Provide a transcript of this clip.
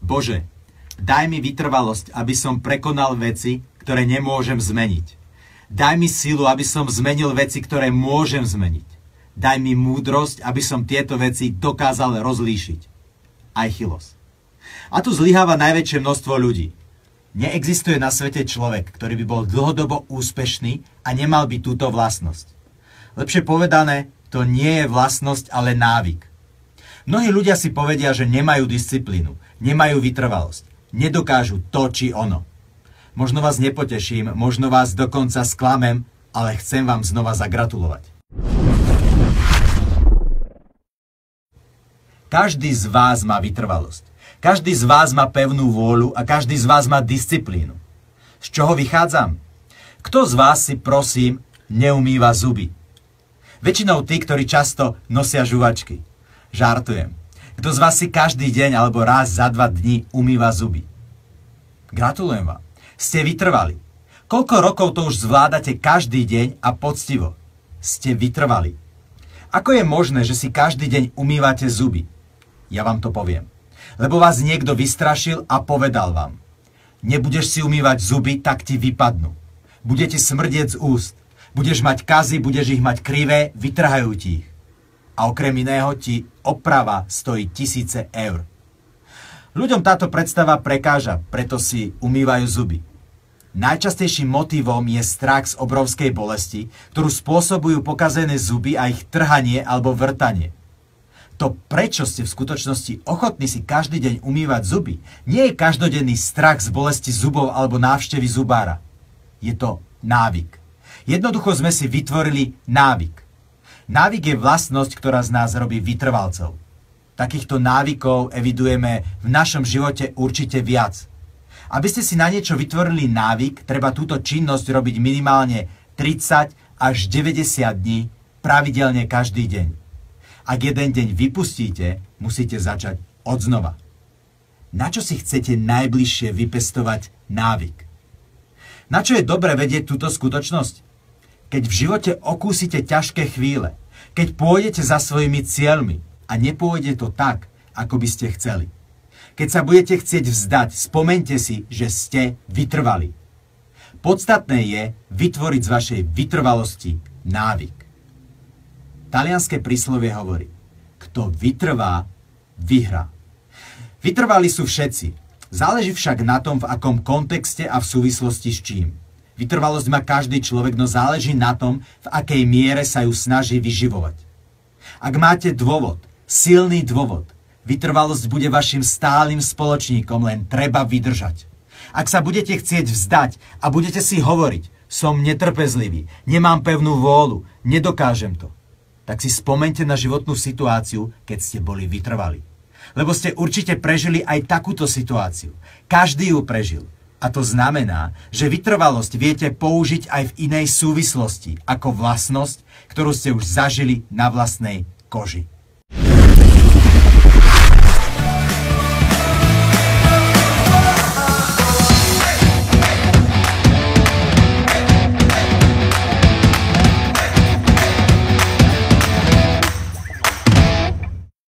Bože, daj mi vytrvalosť, aby som prekonal veci, ktoré nemôžem zmeniť. Daj mi silu, aby som zmenil veci, ktoré môžem zmeniť. Daj mi múdrosť, aby som tieto veci dokázal rozlíšiť. Aichilos. A tu zlyháva najväčšie množstvo ľudí. Neexistuje na svete človek, ktorý by bol dlhodobo úspešný a nemal by túto vlastnosť. Lepšie povedané, to nie je vlastnosť, ale návyk. Mnohí ľudia si povedia, že nemajú disciplínu, nemajú vytrvalosť, nedokážu to či ono. Možno vás nepoteším, možno vás dokonca sklamem, ale chcem vám znova zagratulovať. Každý z vás má vytrvalosť. Každý z vás má pevnú vôľu a každý z vás má disciplínu. Z čoho vychádzam? Kto z vás si, prosím, neumýva zuby? Väčšinou tí, ktorí často nosia žuvačky. Žartujem. Kto z vás si každý deň alebo raz za 2 dní umýva zuby? Gratulujem vám. Ste vytrvali. Koľko rokov to už zvládate každý deň a poctivo? Ste vytrvali. Ako je možné, že si každý deň umývate zuby? Ja vám to poviem. Lebo vás niekto vystrašil a povedal vám: nebudeš si umývať zuby, tak ti vypadnú. Budete smrdieť z úst. Budeš mať kazy, budeš ich mať krivé, vytrhajú ti ich. A okrem iného ti oprava stojí 1000 eur. Ľuďom táto predstava prekáža, preto si umývajú zuby. Najčastejším motivom je strach z obrovskej bolesti, ktorú spôsobujú pokazené zuby a ich trhanie alebo vrtanie. To, prečo ste v skutočnosti ochotní si každý deň umývať zuby, nie je každodenný strach z bolesti zubov alebo návštevy zubára. Je to návyk. Jednoducho sme si vytvorili návyk. Návyk je vlastnosť, ktorá z nás robí vytrvalcov. Takýchto návykov evidujeme v našom živote určite viac. Aby ste si na niečo vytvorili návyk, treba túto činnosť robiť minimálne 30 až 90 dní, pravidelne každý deň. Ak jeden deň vypustíte, musíte začať odznova. Na čo si chcete najbližšie vypestovať návyk? Na čo je dobre vedieť túto skutočnosť? Keď v živote okúsite ťažké chvíle, keď pôjdete za svojimi cieľmi a nepôjde to tak, ako by ste chceli. Keď sa budete chcieť vzdať, spomeňte si, že ste vytrvali. Podstatné je vytvoriť z vašej vytrvalosti návyk. Talianske príslovie hovorí: kto vytrvá, vyhrá. Vytrvali sú všetci. Záleží však na tom, v akom kontexte a v súvislosti s čím. Vytrvalosť má každý človek, no záleží na tom, v akej miere sa ju snaží vyživovať. Ak máte dôvod, silný dôvod, vytrvalosť bude vašim stálym spoločníkom, len treba vydržať. Ak sa budete chcieť vzdať a budete si hovoriť: som netrpezlivý, nemám pevnú vôľu, nedokážem to, tak si spomeňte na životnú situáciu, keď ste boli vytrvali. Lebo ste určite prežili aj takúto situáciu. Každý ju prežil. A to znamená, že vytrvalosť viete použiť aj v inej súvislosti, ako vlastnosť, ktorú ste už zažili na vlastnej koži.